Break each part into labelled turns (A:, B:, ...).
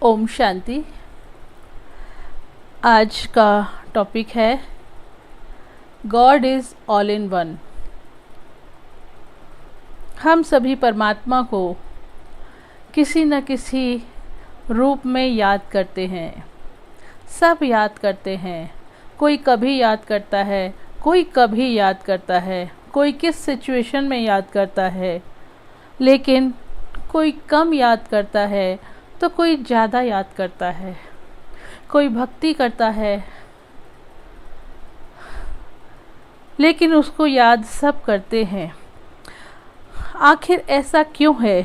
A: ओम शांति। आज का टॉपिक है God is all in one. हम सभी परमात्मा को किसी न किसी रूप में याद करते हैं। सब याद करते हैं। कोई कभी याद करता है, कोई कभी याद करता है, कोई किस सिचुएशन में याद करता है, लेकिन कोई कम याद करता है तो कोई ज़्यादा याद करता है। कोई भक्ति करता है लेकिन उसको याद सब करते हैं। आखिर ऐसा क्यों है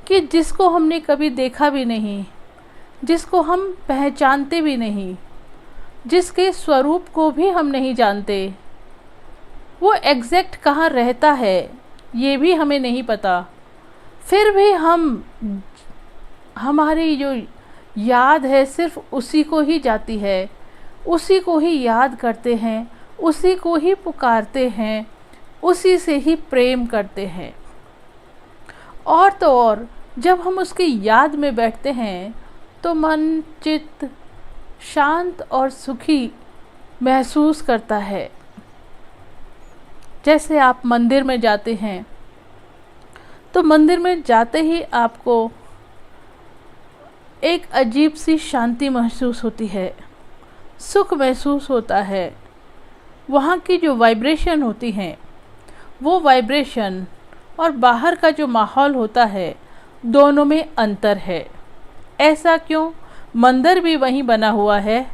A: कि जिसको हमने कभी देखा भी नहीं, जिसको हम पहचानते भी नहीं, जिसके स्वरूप को भी हम नहीं जानते, वो एग्जैक्ट कहाँ रहता है ये भी हमें नहीं पता, फिर भी हमारी जो याद है सिर्फ उसी को ही जाती है, उसी को ही याद करते हैं, उसी को ही पुकारते हैं, उसी से ही प्रेम करते हैं। और तो और जब हम उसकी याद में बैठते हैं तो मन चित्त शांत और सुखी महसूस करता है। जैसे आप मंदिर में जाते हैं तो मंदिर में जाते ही आपको एक अजीब सी शांति महसूस होती है, सुख महसूस होता है। वहाँ की जो वाइब्रेशन होती हैं, वो वाइब्रेशन और बाहर का जो माहौल होता है, दोनों में अंतर है। ऐसा क्यों? मंदिर भी वहीं बना हुआ है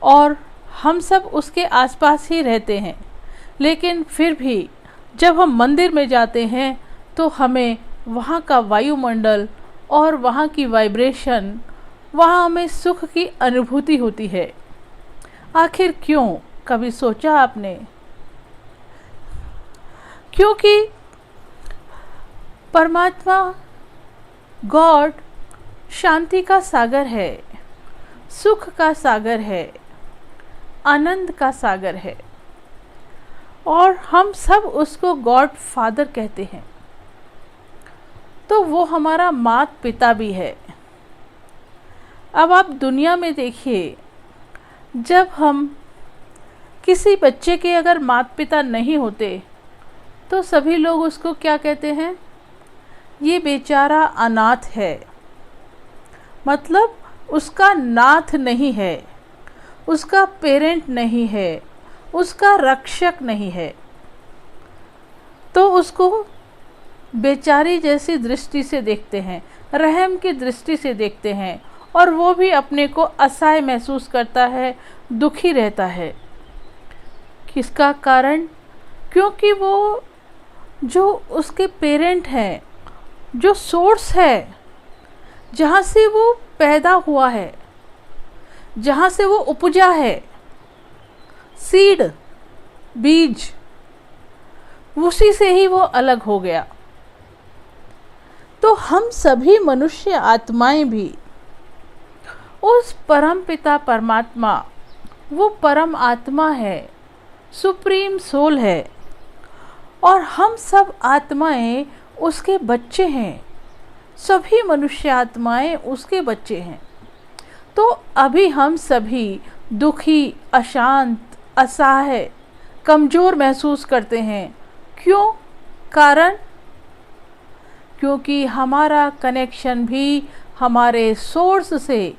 A: और हम सब उसके आसपास ही रहते हैं, लेकिन फिर भी जब हम मंदिर में जाते हैं तो हमें वहाँ का वायुमंडल और वहाँ की वाइब्रेशन, वहाँ हमें सुख की अनुभूति होती है। आखिर क्यों? कभी सोचा आपने? क्योंकि परमात्मा गॉड शांति का सागर है, सुख का सागर है, आनंद का सागर है, और हम सब उसको गॉड फादर कहते हैं। तो वो हमारा माता पिता भी है। अब आप दुनिया में देखिए, जब हम किसी बच्चे के अगर माता पिता नहीं होते तो सभी लोग उसको क्या कहते हैं? ये बेचारा अनाथ है, मतलब उसका नाथ नहीं है, उसका पेरेंट नहीं है, उसका रक्षक नहीं है। तो उसको बेचारी जैसी दृष्टि से देखते हैं, रहम की दृष्टि से देखते हैं, और वो भी अपने को असहाय महसूस करता है, दुखी रहता है। किसका कारण? क्योंकि वो जो उसके पेरेंट हैं, जो सोर्स है, जहाँ से वो पैदा हुआ है, जहाँ से वो उपजा है, सीड, बीज, उसी से ही वो अलग हो गया। तो हम सभी मनुष्य आत्माएं भी उस परम पिता परमात्मा, वो परम आत्मा है, सुप्रीम सोल है, और हम सब आत्माएं उसके बच्चे हैं। सभी मनुष्य आत्माएं उसके बच्चे हैं। तो अभी हम सभी दुखी, अशांत, असहाय, कमज़ोर महसूस करते हैं। क्यों? कारण? क्योंकि हमारा कनेक्शन भी हमारे सोर्स से,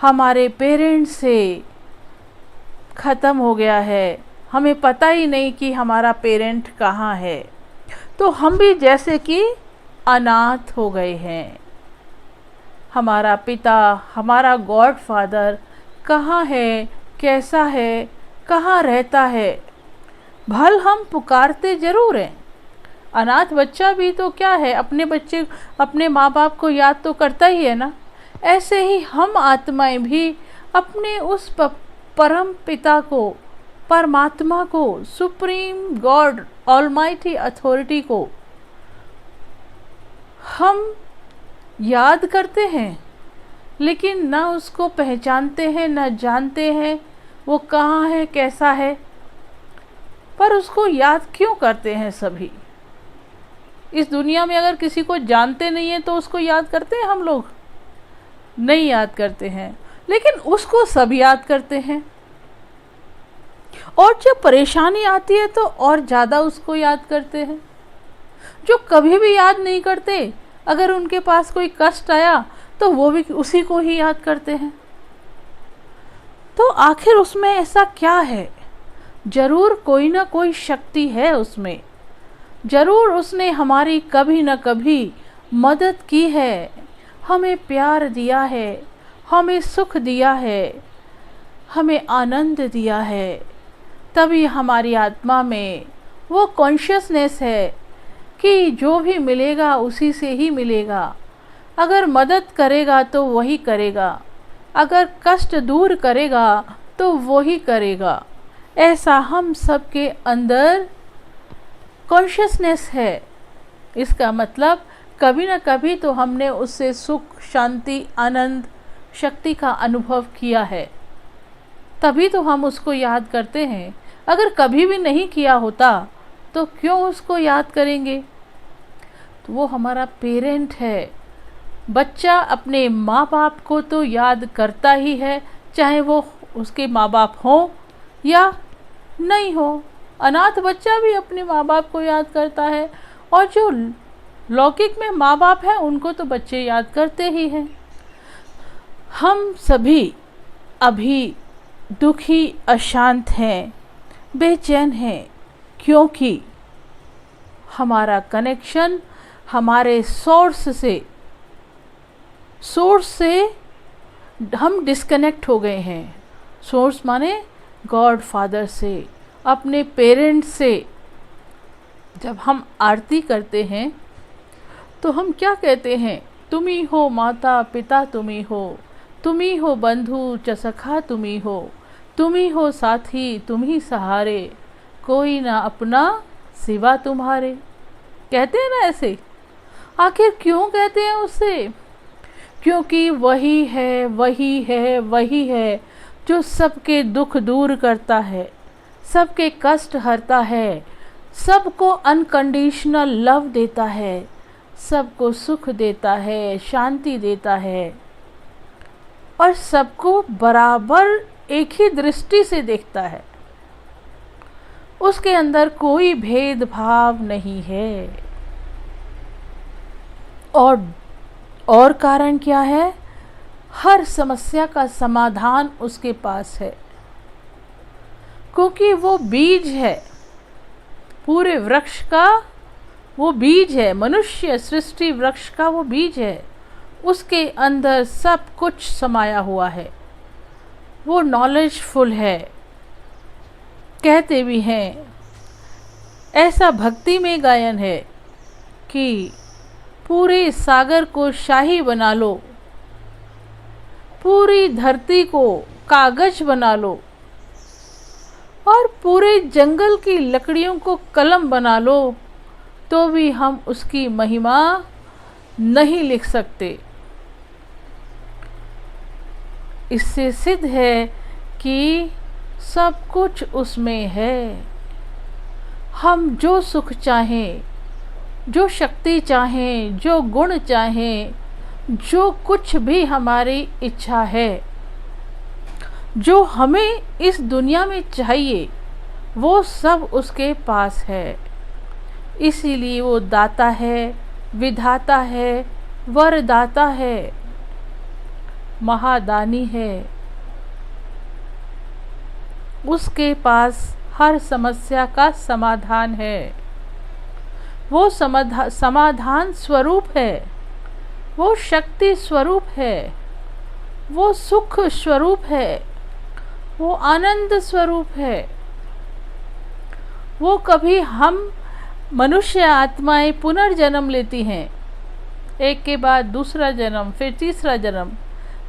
A: हमारे पेरेंट्स से ख़त्म हो गया है। हमें पता ही नहीं कि हमारा पेरेंट कहाँ है। तो हम भी जैसे कि अनाथ हो गए हैं। हमारा पिता, हमारा गॉड फादर कहाँ है, कैसा है, कहाँ रहता है, भल हम पुकारते ज़रूर हैं। अनाथ बच्चा भी तो क्या है, अपने बच्चे, अपने माँ बाप को याद तो करता ही है ना। ऐसे ही हम आत्माएं भी अपने उस परम पिता को, परमात्मा को, सुप्रीम गॉड, ऑलमाइटी अथॉरिटी को हम याद करते हैं, लेकिन ना उसको पहचानते हैं, ना जानते हैं वो कहाँ है, कैसा है। पर उसको याद क्यों करते हैं सभी? इस दुनिया में अगर किसी को जानते नहीं हैं तो उसको याद करते हैं हम लोग? नहीं याद करते हैं, लेकिन उसको सब याद करते हैं। और जब परेशानी आती है तो और ज़्यादा उसको याद करते हैं। जो कभी भी याद नहीं करते, अगर उनके पास कोई कष्ट आया तो वो भी उसी को ही याद करते हैं। तो आखिर उसमें ऐसा क्या है? जरूर कोई ना कोई शक्ति है उसमें। जरूर उसने हमारी कभी न कभी मदद की है, हमें प्यार दिया है, हमें सुख दिया है, हमें आनंद दिया है। तभी हमारी आत्मा में वो कॉन्शियसनेस है कि जो भी मिलेगा उसी से ही मिलेगा। अगर मदद करेगा तो वही करेगा, अगर कष्ट दूर करेगा तो वही करेगा। ऐसा हम सबके अंदर कॉन्शियसनेस है। इसका मतलब कभी न कभी तो हमने उससे सुख, शांति, आनंद, शक्ति का अनुभव किया है, तभी तो हम उसको याद करते हैं। अगर कभी भी नहीं किया होता तो क्यों उसको याद करेंगे? तो वो हमारा पेरेंट है। बच्चा अपने माँ बाप को तो याद करता ही है, चाहे वो उसके माँ बाप हों या नहीं हो। अनाथ बच्चा भी अपने माँ बाप को याद करता है, और जो लौकिक में माँ बाप हैं उनको तो बच्चे याद करते ही हैं। हम सभी अभी दुखी, अशांत हैं, बेचैन हैं, क्योंकि हमारा कनेक्शन हमारे सोर्स से हम डिस्कनेक्ट हो गए हैं। सोर्स माने गॉड फादर से, अपने पेरेंट्स से। जब हम आरती करते हैं तो हम क्या कहते हैं? तुम ही हो माता पिता, तुम ही हो बंधु च सखा, तुम ही हो साथी, तुम ही सहारे, कोई ना अपना सिवा तुम्हारे। कहते हैं ना ऐसे। आखिर क्यों कहते हैं उससे? क्योंकि वही है जो सबके दुख दूर करता है, सबके कष्ट हरता है, सबको अनकंडीशनल लव देता है, सबको सुख देता है, शांति देता है, और सबको बराबर एक ही दृष्टि से देखता है। उसके अंदर कोई भेदभाव नहीं है। और कारण क्या है? हर समस्या का समाधान उसके पास है, क्योंकि वो बीज है, पूरे वृक्ष का वो बीज है। मनुष्य सृष्टि वृक्ष का वो बीज है। उसके अंदर सब कुछ समाया हुआ है। वो नॉलेजफुल है। कहते भी हैं, ऐसा भक्ति में गायन है कि पूरे सागर को शाही बना लो, पूरी धरती को कागज बना लो, और पूरे जंगल की लकड़ियों को कलम बना लो, तो भी हम उसकी महिमा नहीं लिख सकते। इससे सिद्ध है कि सब कुछ उसमें है। हम जो सुख चाहें, जो शक्ति चाहें, जो गुण चाहें, जो कुछ भी हमारी इच्छा है, जो हमें इस दुनिया में चाहिए, वो सब उसके पास है। इसीलिए वो दाता है, विधाता है, वरदाता है, महादानी है। उसके पास हर समस्या का समाधान है। वो समाधान स्वरूप है, वो शक्ति स्वरूप है, वो सुख स्वरूप है, वो आनंद स्वरूप है। वो कभी हम मनुष्य आत्माएं पुनर्जन्म लेती हैं, एक के बाद दूसरा जन्म, फिर तीसरा जन्म,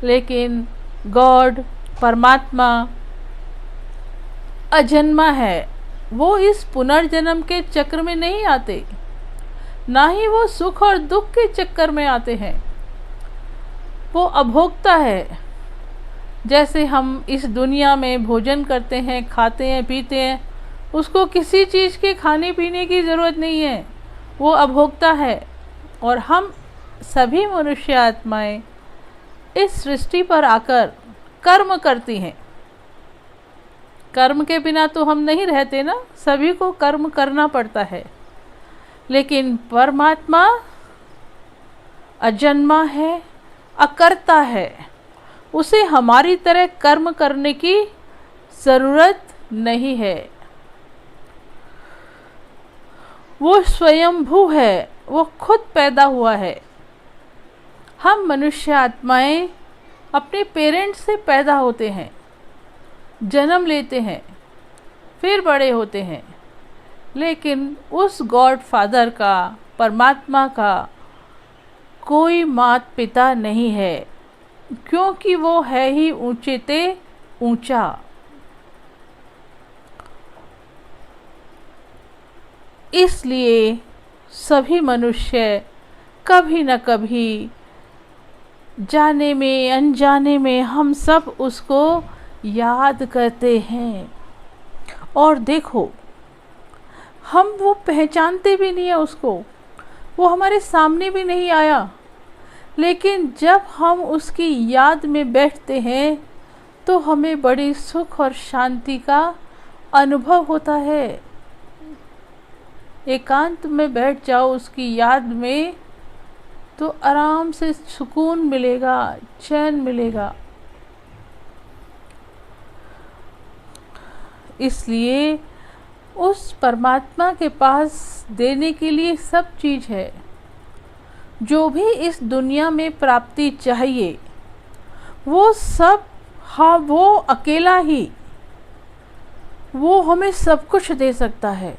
A: लेकिन गॉड, परमात्मा अजन्मा है। वो इस पुनर्जन्म के चक्र में नहीं आते, ना ही वो सुख और दुख के चक्कर में आते हैं। वो अभोक्ता है। जैसे हम इस दुनिया में भोजन करते हैं, खाते हैं, पीते हैं, उसको किसी चीज़ के खाने पीने की ज़रूरत नहीं है, वो अभोक्ता है। और हम सभी मनुष्य आत्माएं इस सृष्टि पर आकर कर्म करती हैं। कर्म के बिना तो हम नहीं रहते ना, सभी को कर्म करना पड़ता है। लेकिन परमात्मा अजन्मा है, अकर्ता है, उसे हमारी तरह कर्म करने की ज़रूरत नहीं है। वो स्वयंभू है, वो खुद पैदा हुआ है। हम मनुष्य आत्माएं अपने पेरेंट्स से पैदा होते हैं, जन्म लेते हैं, फिर बड़े होते हैं। लेकिन उस गॉड फादर का, परमात्मा का कोई माता पिता नहीं है, क्योंकि वो है ही ऊंचे ते ऊंचा। इसलिए सभी मनुष्य कभी न कभी, जाने में अनजाने में, हम सब उसको याद करते हैं। और देखो, हम वो पहचानते भी नहीं है उसको, वो हमारे सामने भी नहीं आया, लेकिन जब हम उसकी याद में बैठते हैं तो हमें बड़ी सुख और शांति का अनुभव होता है। एकांत में बैठ जाओ उसकी याद में तो आराम से सुकून मिलेगा, चैन मिलेगा। इसलिए उस परमात्मा के पास देने के लिए सब चीज़ है। जो भी इस दुनिया में प्राप्ति चाहिए वो सब, हाँ, वो अकेला ही, वो हमें सब कुछ दे सकता है।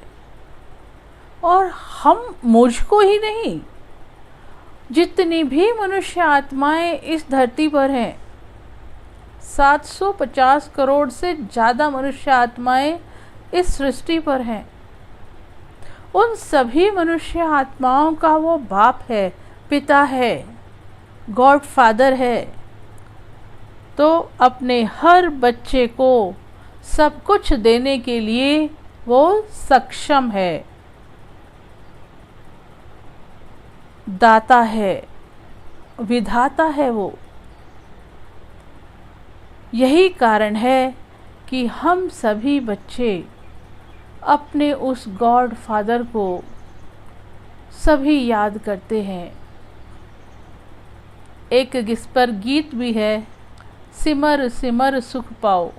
A: और हम, मुझको ही नहीं, जितनी भी मनुष्य आत्माएं इस धरती पर हैं, 750 करोड़ से ज़्यादा मनुष्य आत्माएं इस सृष्टि पर हैं, उन सभी मनुष्य आत्माओं का वो बाप है, पिता है, गॉड फादर है। तो अपने हर बच्चे को सब कुछ देने के लिए वो सक्षम है, दाता है, विधाता है वो। यही कारण है कि हम सभी बच्चे अपने उस गॉड फादर को सभी याद करते हैं। एक इस पर गीत भी है, सिमर सिमर सुख पाओ।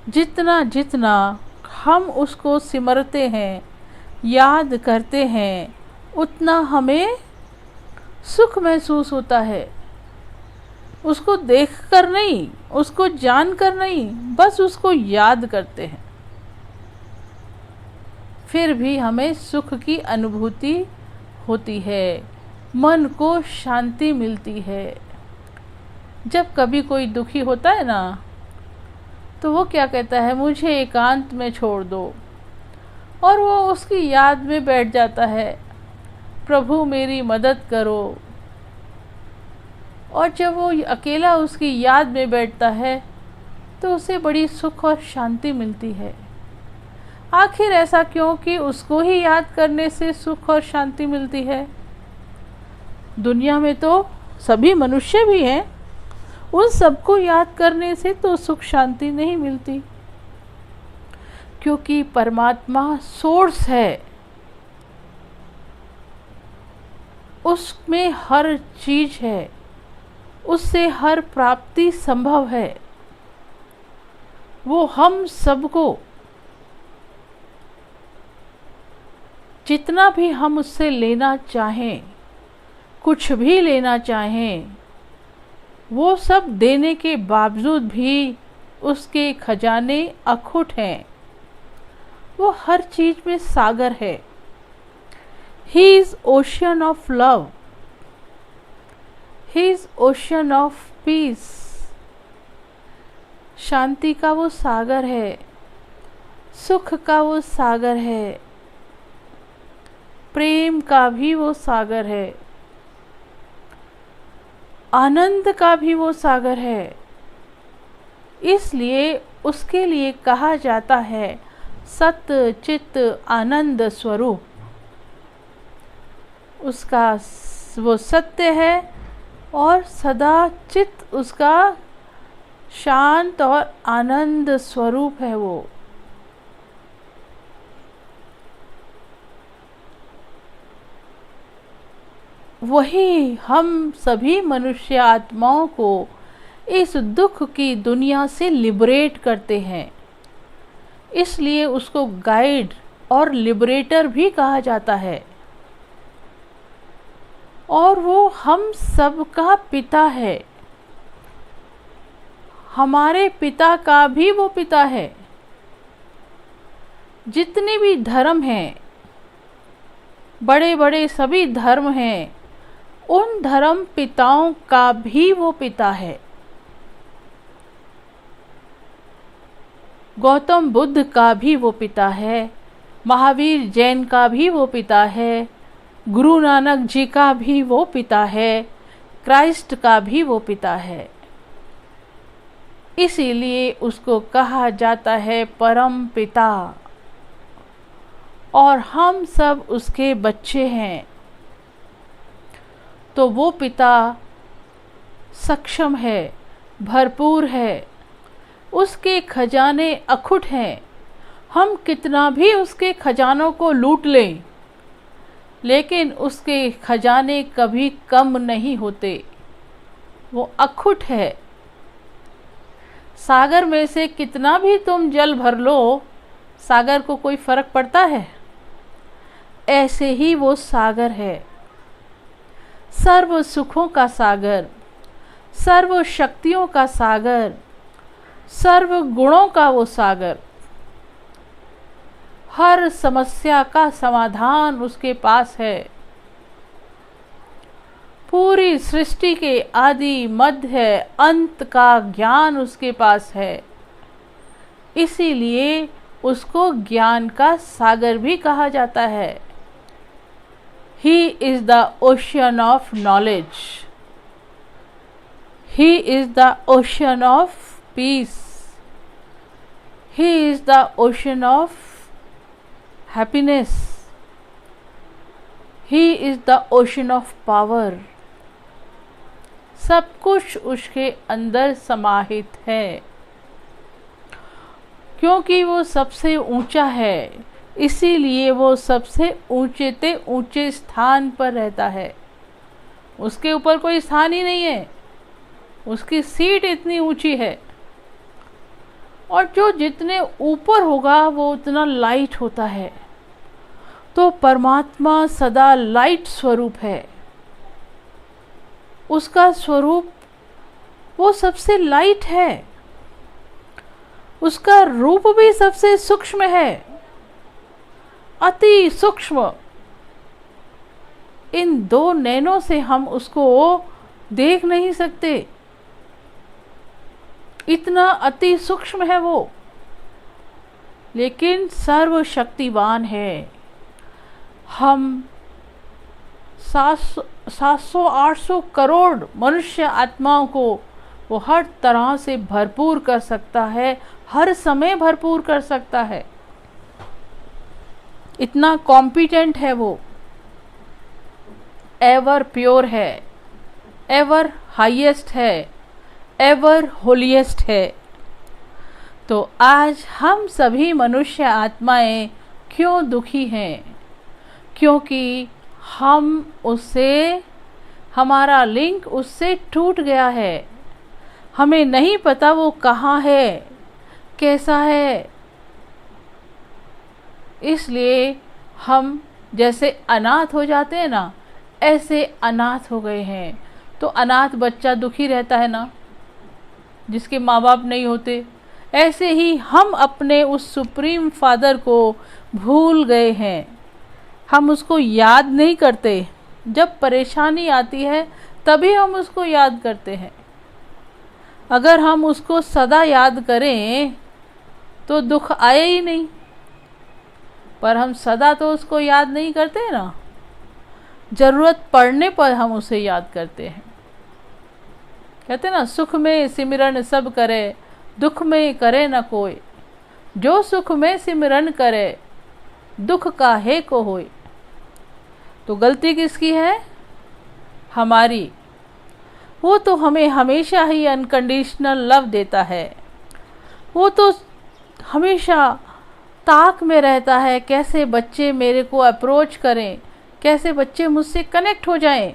A: जितना जितना हम उसको सिमरते हैं, याद करते हैं, उतना हमें सुख महसूस होता है। उसको देखकर नहीं, उसको जानकर नहीं, बस उसको याद करते हैं, फिर भी हमें सुख की अनुभूति होती है, मन को शांति मिलती है। जब कभी कोई दुखी होता है ना, तो वो क्या कहता है, मुझे एकांत में छोड़ दो, और वो उसकी याद में बैठ जाता है, प्रभु मेरी मदद करो। और जब वो अकेला उसकी याद में बैठता है तो उसे बड़ी सुख और शांति मिलती है। आखिर ऐसा क्यों कि उसको ही याद करने से सुख और शांति मिलती है? दुनिया में तो सभी मनुष्य भी हैं, उन सबको याद करने से तो सुख शांति नहीं मिलती, क्योंकि परमात्मा सोर्स है, उसमें हर चीज है, उससे हर प्राप्ति संभव है। वो हम सबको जितना भी हम उससे लेना चाहें, कुछ भी लेना चाहें, वो सब देने के बावजूद भी उसके खजाने अखुट हैं। वो हर चीज में सागर है। He is ocean of love. He is ocean of peace. शांति का वो सागर है, सुख का वो सागर है, प्रेम का भी वो सागर है, आनंद का भी वो सागर है। इसलिए उसके लिए कहा जाता है सत्य चित्त आनंद स्वरूप। उसका वो सत्य है, और सदा चित्त उसका शांत और आनंद स्वरूप है वो। वही हम सभी मनुष्य आत्माओं को इस दुख की दुनिया से लिबरेट करते हैं, इसलिए उसको गाइड और लिबरेटर भी कहा जाता है। और वो हम सबका पिता है, हमारे पिता का भी वो पिता है। जितने भी धर्म हैं, बड़े बड़े सभी धर्म हैं, उन धर्म पिताओं का भी वो पिता है। गौतम बुद्ध का भी वो पिता है, महावीर जैन का भी वो पिता है, गुरु नानक जी का भी वो पिता है, क्राइस्ट का भी वो पिता है। इसीलिए उसको कहा जाता है परम पिता, और हम सब उसके बच्चे हैं। तो वो पिता सक्षम है, भरपूर है, उसके खजाने अखुट हैं। हम कितना भी उसके खजानों को लूट लें, लेकिन उसके खजाने कभी कम नहीं होते, वो अखुट है। सागर में से कितना भी तुम जल भर लो, सागर को कोई फर्क पड़ता है? ऐसे ही वो सागर है, सर्व सुखों का सागर, सर्व शक्तियों का सागर, सर्व गुणों का वो सागर। हर समस्या का समाधान उसके पास है। पूरी सृष्टि के आदि मध्य अंत का ज्ञान उसके पास है, इसीलिए उसको ज्ञान का सागर भी कहा जाता है। He is the ocean of knowledge. He is the ocean of peace. He is the ocean of happiness. He is the ocean of power. सब कुछ उसके अंदर समाहित है, क्योंकि वो सबसे ऊंचा है, इसीलिए वो सबसे ऊंचे ऊंचे स्थान पर रहता है। उसके ऊपर कोई स्थान ही नहीं है, उसकी सीट इतनी ऊंची है। और जो जितने ऊपर होगा वो उतना लाइट होता है। तो परमात्मा सदा लाइट स्वरूप है, उसका स्वरूप वो सबसे लाइट है, उसका रूप भी सबसे सूक्ष्म है, अति सूक्ष्म। इन 2 नैनों से हम उसको देख नहीं सकते, इतना अति सूक्ष्म है वो, लेकिन सर्वशक्तिवान है। हम 700-800 करोड़ मनुष्य आत्माओं को वो हर तरह से भरपूर कर सकता है, हर समय भरपूर कर सकता है। इतना कॉम्पिटेंट है वो, एवर प्योर है, एवर हाईएस्ट है, एवर होलीएस्ट है। तो आज हम सभी मनुष्य आत्माएं क्यों दुखी हैं? क्योंकि हम उससे, हमारा लिंक उससे टूट गया है। हमें नहीं पता वो कहाँ है, कैसा है। इसलिए हम जैसे अनाथ हो जाते हैं ना, ऐसे अनाथ हो गए हैं। तो अनाथ बच्चा दुखी रहता है ना, जिसके माँ बाप नहीं होते। ऐसे ही हम अपने उस सुप्रीम फादर को भूल गए हैं, हम उसको याद नहीं करते। जब परेशानी आती है तभी हम उसको याद करते हैं। अगर हम उसको सदा याद करें तो दुख आए ही नहीं, पर हम सदा तो उसको याद नहीं करते ना, ज़रूरत पड़ने पर हम उसे याद करते हैं। कहते ना, सुख में सिमरन सब करे, दुख में करे न कोई। जो सुख में सिमरन करे, दुख काहे को होए। तो गलती किसकी है? हमारी। वो तो हमें हमेशा ही अनकंडीशनल लव देता है। वो तो हमेशा ताक में रहता है कैसे बच्चे मेरे को अप्रोच करें, कैसे बच्चे मुझसे कनेक्ट हो जाएं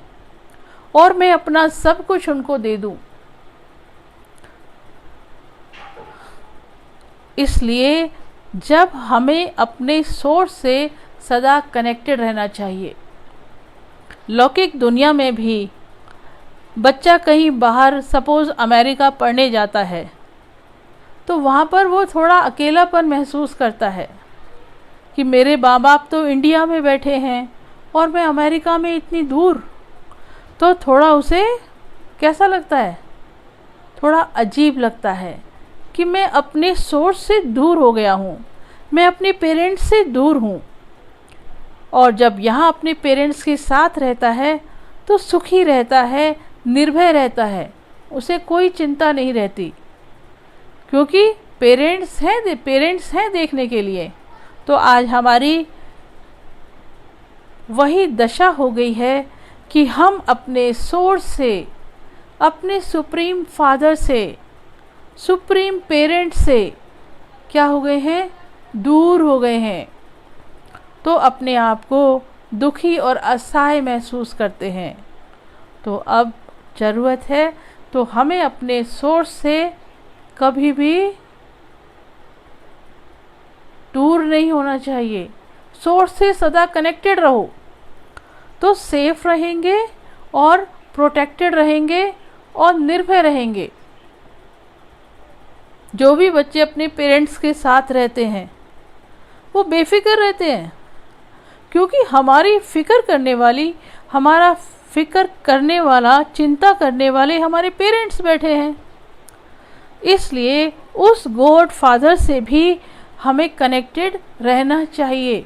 A: और मैं अपना सब कुछ उनको दे दूं। इसलिए जब हमें अपने सोर्स से सदा कनेक्टेड रहना चाहिए। लौकिक दुनिया में भी बच्चा कहीं बाहर सपोज़ अमेरिका पढ़ने जाता है तो वहाँ पर वो थोड़ा अकेलापन महसूस करता है कि मेरे माँ बाप तो इंडिया में बैठे हैं और मैं अमेरिका में इतनी दूर। तो थोड़ा उसे कैसा लगता है, थोड़ा अजीब लगता है कि मैं अपने सोर्स से दूर हो गया हूँ, मैं अपने पेरेंट्स से दूर हूँ। और जब यहाँ अपने पेरेंट्स के साथ रहता है तो सुखी रहता है, निर्भय रहता है, उसे कोई चिंता नहीं रहती क्योंकि पेरेंट्स हैं देखने के लिए। तो आज हमारी वही दशा हो गई है कि हम अपने सोर्स से, अपने सुप्रीम फादर से, सुप्रीम पेरेंट से क्या हो गए हैं, दूर हो गए हैं। तो अपने आप को दुखी और असहाय महसूस करते हैं। तो अब ज़रूरत है तो हमें अपने सोर्स से कभी भी दूर नहीं होना चाहिए। सोर्स से सदा कनेक्टेड रहो तो सेफ रहेंगे और प्रोटेक्टेड रहेंगे और निर्भय रहेंगे। जो भी बच्चे अपने पेरेंट्स के साथ रहते हैं वो बेफिक्र रहते हैं क्योंकि हमारी फिक्र करने वाली, हमारा फिक्र करने वाला, चिंता करने वाले हमारे पेरेंट्स बैठे हैं। इसलिए उस गॉड फादर से भी हमें कनेक्टेड रहना चाहिए।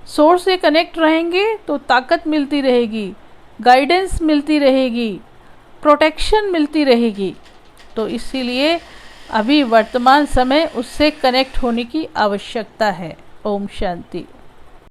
A: सोर्स से कनेक्ट रहेंगे तो ताकत मिलती रहेगी, गाइडेंस मिलती रहेगी, प्रोटेक्शन मिलती रहेगी। तो इसीलिए अभी वर्तमान समय उससे कनेक्ट होने की आवश्यकता है। ओम शांति।